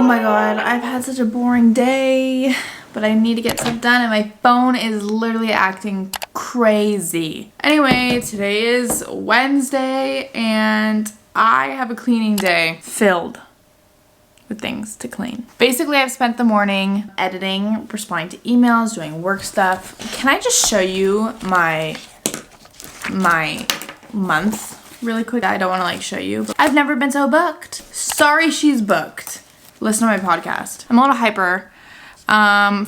my god, I've had such a boring day, but I need to get stuff done and my phone is literally acting crazy. Anyway, today is Wednesday and I have a cleaning day filled with things to clean. Basically, I've spent the morning editing, responding to emails, doing work stuff. Can I just show you my month really quick? I don't want to like show you, but I've never been so booked. Sorry she's booked. Listen to my podcast. I'm a little hyper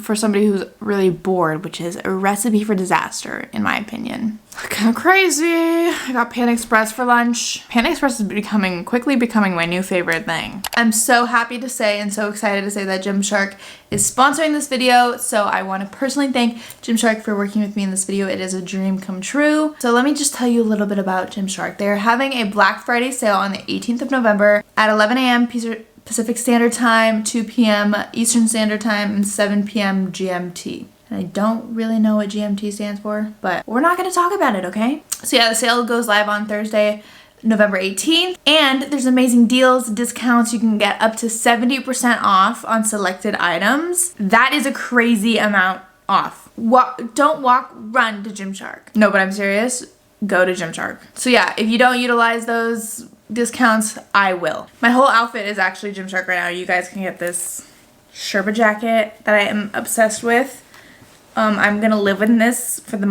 for somebody who's really bored, which is a recipe for disaster in my opinion. Kind of crazy. I got Panda Express for lunch. Panda Express is quickly becoming my new favorite thing. I'm so happy to say and so excited to say that Gymshark is sponsoring this video. So I want to personally thank Gymshark for working with me in this video. It is a dream come true. So let me just tell you a little bit about Gymshark. They're having a Black Friday sale on the 18th of November at 11 a.m. Pacific Standard Time, 2 p.m. Eastern Standard Time, and 7 p.m. GMT. And I don't really know what GMT stands for, but we're not going to talk about it, okay? So yeah, the sale goes live on Thursday, November 18th, and there's amazing deals, discounts. You can get up to 70% off on selected items. That is a crazy amount off. Don't walk, run to Gymshark. No, but I'm serious. Go to Gymshark. So yeah, if you don't utilize those discounts, I will. My whole outfit is actually Gymshark right now. You guys can get this Sherpa jacket that I am obsessed with. I'm gonna live in this for the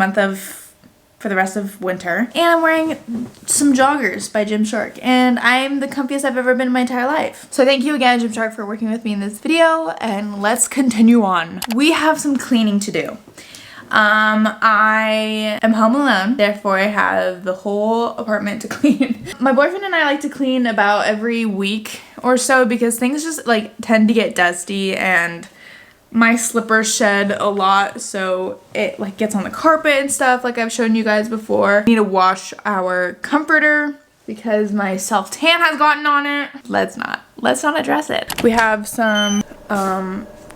rest of winter. And I'm wearing some joggers by Gymshark, and I'm the comfiest I've ever been in my entire life. So thank you again, Gymshark, for working with me in this video, and let's continue on. We have some cleaning to do. I am home alone, therefore I have the whole apartment to clean. My boyfriend and I like to clean about every week or so because things just like tend to get dusty and my slippers shed a lot, so it like gets on the carpet and stuff like I've shown you guys before. I need to wash our comforter because my self-tan has gotten on it. Let's not address it. We have some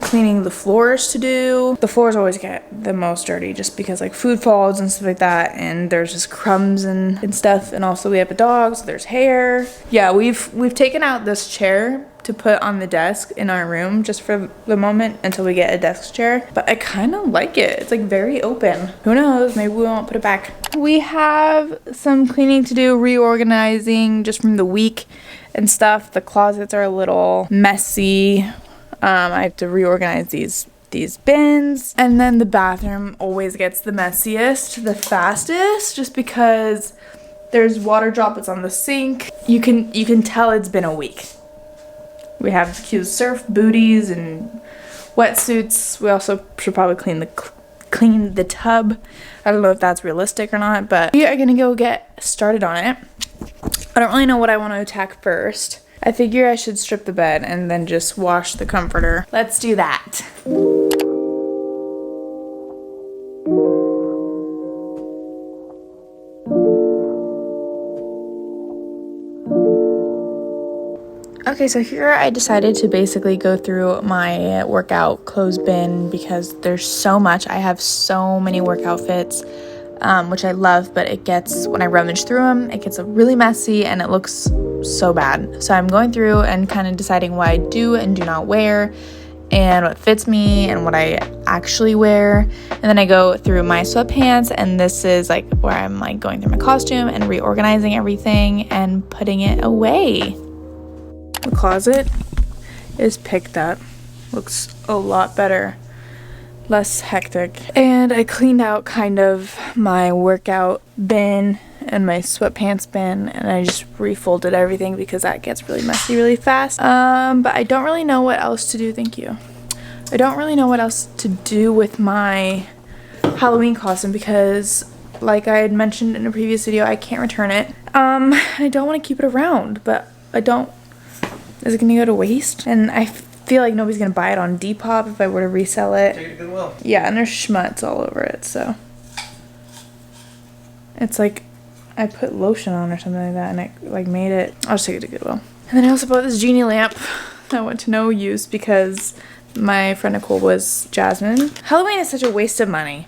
cleaning the floors to do. The floors always get the most dirty just because like food falls and stuff like that, and there's just crumbs and stuff, and also we have a dog, so there's hair. Yeah, we've taken out this chair to put on the desk in our room just for the moment until we get a desk chair, but I kind of like it. It's like very open. Who knows, maybe we won't put it back. We have some cleaning to do, reorganizing just from the week and stuff. The closets are a little messy. I have to reorganize these bins, and then the bathroom always gets the messiest the fastest just because there's water droplets on the sink. You can tell it's been a week. We have cute surf booties and wetsuits. We also should probably clean the tub. I don't know if that's realistic or not, but we are gonna go get started on it. I don't really know what I want to attack first. I figure I should strip the bed and then just wash the comforter. Let's do that. Okay, so here I decided to basically go through my workout clothes bin because there's so much. I have so many work outfits, which I love, but it gets, when I rummage through them, it gets really messy and it looks so bad. So I'm going through and kind of deciding what I do and do not wear and what fits me and what I actually wear. And then I go through my sweatpants, and this is like where I'm like going through my costume and reorganizing everything and putting it away. The closet is picked up. Looks a lot better. Less hectic. And I cleaned out kind of my workout bin and my sweatpants bin, and I just refolded everything because that gets really messy really fast. But I don't really know what else to do. Thank you. I don't really know what else to do with my Halloween costume because, like I had mentioned in a previous video, I can't return it. I don't want to keep it around, but I don't. Is it gonna go to waste? And I feel like nobody's gonna buy it on Depop if I were to resell it. Take it to Goodwill. Yeah, and there's schmutz all over it, so it's like I put lotion on or something like that, and it like made it. I'll just take it to Goodwill. And then I also bought this genie lamp that went to no use because my friend Nicole was Jasmine. Halloween is such a waste of money.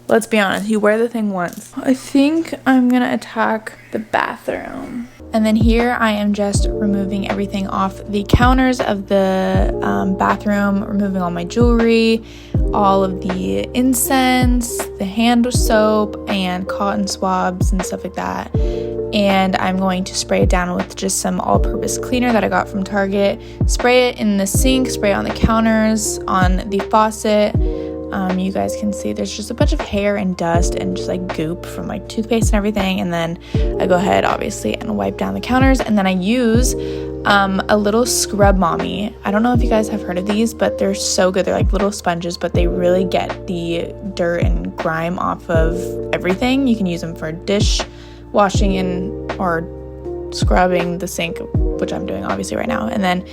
let's be honest, you wear the thing once. I think I'm gonna attack the bathroom. And then here I am just removing everything off the counters of the bathroom, removing all my jewelry, all of the incense, the hand soap, and cotton swabs and stuff like that. And I'm going to spray it down with just some all-purpose cleaner that I got from Target. Spray it in the sink, spray it on the counters, on the faucet. You guys can see there's just a bunch of hair and dust and just like goop from like toothpaste and everything. And then I go ahead obviously and wipe down the counters, and then I use a little scrub mommy. I don't know if you guys have heard of these, but they're so good. They're like little sponges, but they really get the dirt and grime off of everything. You can use them for dish washing and or scrubbing the sink, which I'm doing obviously right now. And then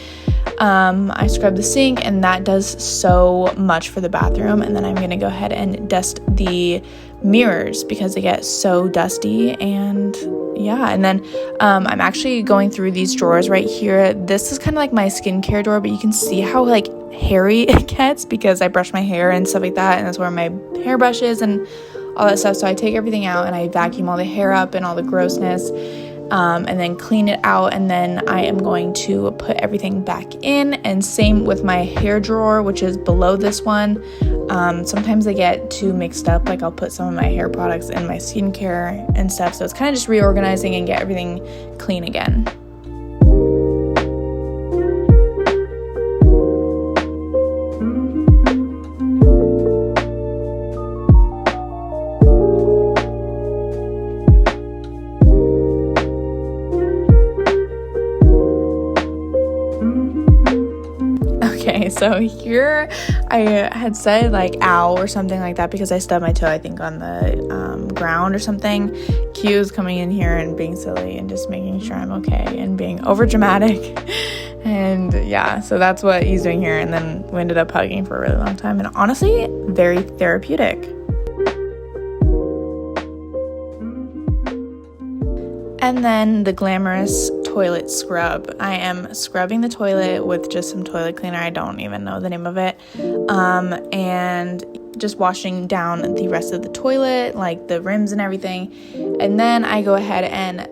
I scrub the sink, and that does so much for the bathroom. And then I'm gonna go ahead and dust the mirrors because they get so dusty. And yeah, and then I'm actually going through these drawers right here. This is kind of like my skincare drawer, but you can see how like hairy it gets because I brush my hair and stuff like that, and that's where my hairbrush is and all that stuff. So I take everything out and I vacuum all the hair up and all the grossness, and then clean it out, and then I am going to put everything back in. And same with my hair drawer, which is below this one. Sometimes they get too mixed up, like I'll put some of my hair products in my skincare and stuff, so it's kind of just reorganizing and get everything clean again. Okay, so here I had said like ow or something like that because I stubbed my toe, I think, on the ground or something. Q is coming in here and being silly and just making sure I'm okay and being over dramatic. And yeah, so that's what he's doing here. And then we ended up hugging for a really long time, and honestly, very therapeutic. And then the glamorous toilet scrub. I am scrubbing the toilet with just some toilet cleaner. I don't even know the name of it. And just washing down the rest of the toilet, like the rims and everything. And then I go ahead and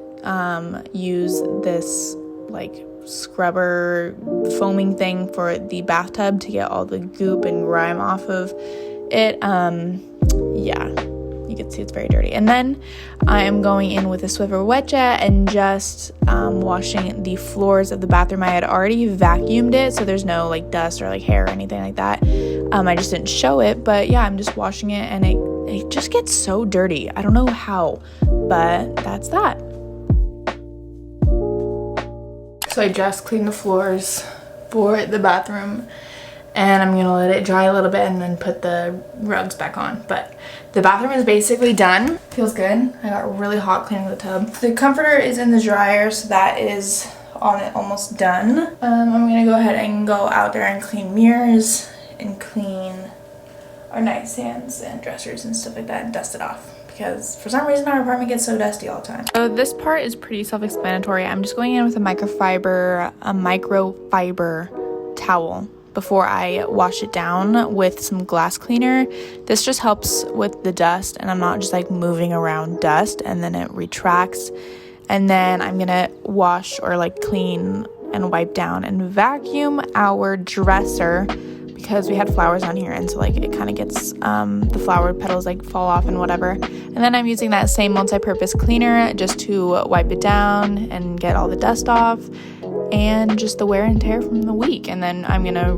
use this like scrubber foaming thing for the bathtub to get all the goop and grime off of it. Yeah. You can see it's very dirty. And then I am going in with a Swiffer wet jet and just washing the floors of the bathroom. I had already vacuumed it, so there's no like dust or like hair or anything like that. I just didn't show it, but yeah, I'm just washing it, and it just gets so dirty. I don't know how, but that's that. So I just cleaned the floors for the bathroom, and I'm gonna let it dry a little bit and then put the rugs back on. But the bathroom is basically done. Feels good. I got really hot cleaning the tub. The comforter is in the dryer, so that is on it, almost done. I'm gonna go ahead and go out there and clean mirrors and clean our nightstands and dressers and stuff like that and dust it off, because for some reason our apartment gets so dusty all the time. So this part is pretty self-explanatory. I'm just going in with a microfiber towel before I wash it down with some glass cleaner. This just helps with the dust, and I'm not just like moving around dust, and then it retracts. And then I'm gonna wash or like clean and wipe down and vacuum our dresser, because we had flowers on here, and so like it kind of gets the flower petals like fall off and whatever. And then I'm using that same multi-purpose cleaner just to wipe it down and get all the dust off and just the wear and tear from the week. And then I'm gonna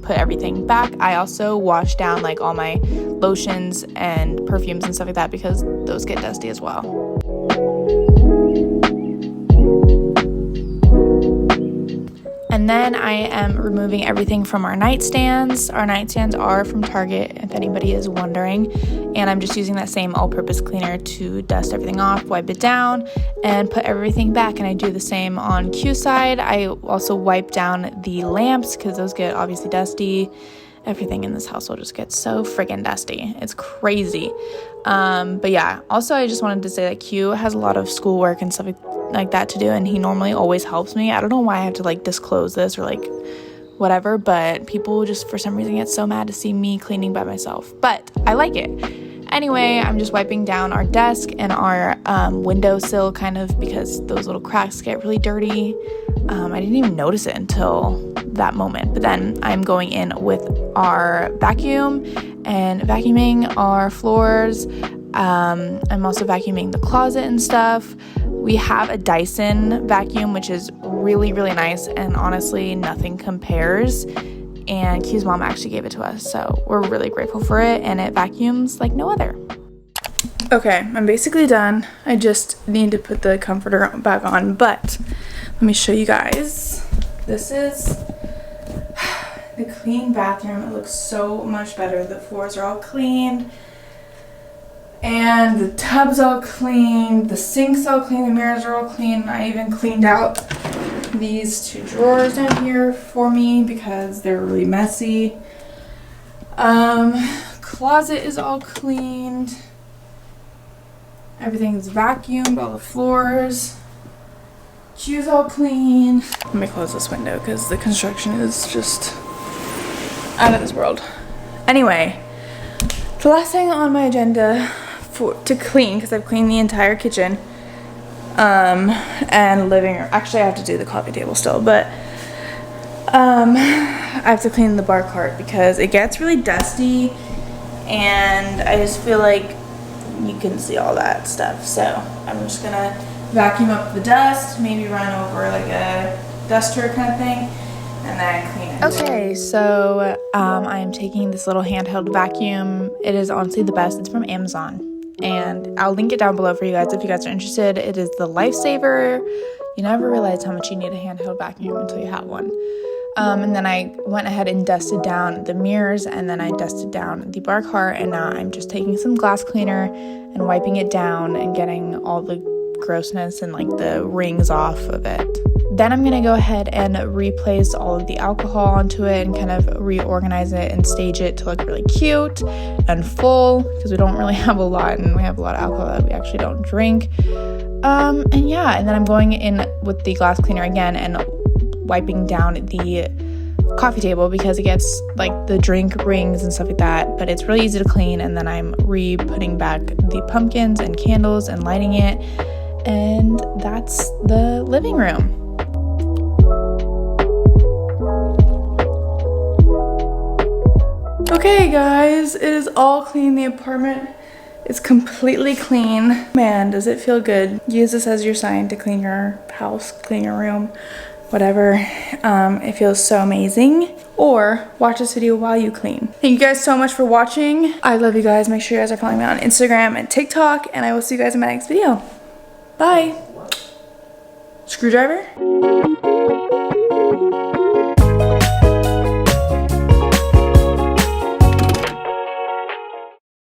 put everything back. I also wash down like all my lotions and perfumes and stuff like that, because those get dusty as well. And then I am removing everything from our nightstands. Our nightstands are from Target, if anybody is wondering. And I'm just using that same all-purpose cleaner to dust everything off, wipe it down, and put everything back. And I do the same on Q's side. I also wipe down the lamps because those get obviously dusty. Everything in this household just gets so friggin' dusty. It's crazy. But yeah, also I just wanted to say that Q has a lot of schoolwork and stuff like that to do, and he normally always helps me. I don't know why I have to like disclose this or like whatever, but people just for some reason get so mad to see me cleaning by myself. But I like it. Anyway, I'm just wiping down our desk and our windowsill kind of because those little cracks get really dirty. I didn't even notice it until that moment. But then I'm going in with our vacuum and vacuuming our floors. I'm also vacuuming the closet and stuff. We have a Dyson vacuum, which is really, really nice, and honestly, nothing compares. And Q's mom actually gave it to us, so we're really grateful for it, and it vacuums like no other. Okay, I'm basically done. I just need to put the comforter back on, but let me show you guys. This is the clean bathroom. It looks so much better. The floors are all cleaned. And the tub's all clean, the sink's all clean, the mirrors are all clean. I even cleaned out these 2 drawers down here for me because they're really messy. Closet is all cleaned. Everything's vacuumed, all the floors. Shoes all clean. Let me close this window because the construction is just out of this world. Anyway, the last thing on my agenda to clean, because I've cleaned the entire kitchen and living room. Actually, I have to do the coffee table still, but I have to clean the bar cart because it gets really dusty and I just feel like you can see all that stuff. So I'm just gonna vacuum up the dust, maybe run over like a duster kind of thing, and then clean it. Okay, so I am taking this little handheld vacuum. It is honestly the best. It's from Amazon, and I'll link it down below for you guys if you guys are interested. It is the lifesaver. You never realize how much you need a handheld vacuum until you have one. And then I went ahead and dusted down the mirrors, and then I dusted down the bar cart, and now I'm just taking some glass cleaner and wiping it down and getting all the grossness and like the rings off of it. Then I'm gonna go ahead and replace all of the alcohol onto it and kind of reorganize it and stage it to look really cute and full, because we don't really have a lot, and we have a lot of alcohol that we actually don't drink. And yeah, and then I'm going in with the glass cleaner again and wiping down the coffee table because it gets like the drink rings and stuff like that, but it's really easy to clean. And then I'm putting back the pumpkins and candles and lighting it, and that's the living room. Okay guys, it is all clean. The apartment is completely clean. Man, does it feel good. Use this as your sign to clean your house, clean your room, whatever. It feels so amazing. Or watch this video while you clean. Thank you guys so much for watching. I love you guys. Make sure you guys are following me on Instagram and TikTok, and I will see you guys in my next video. Bye. Screwdriver?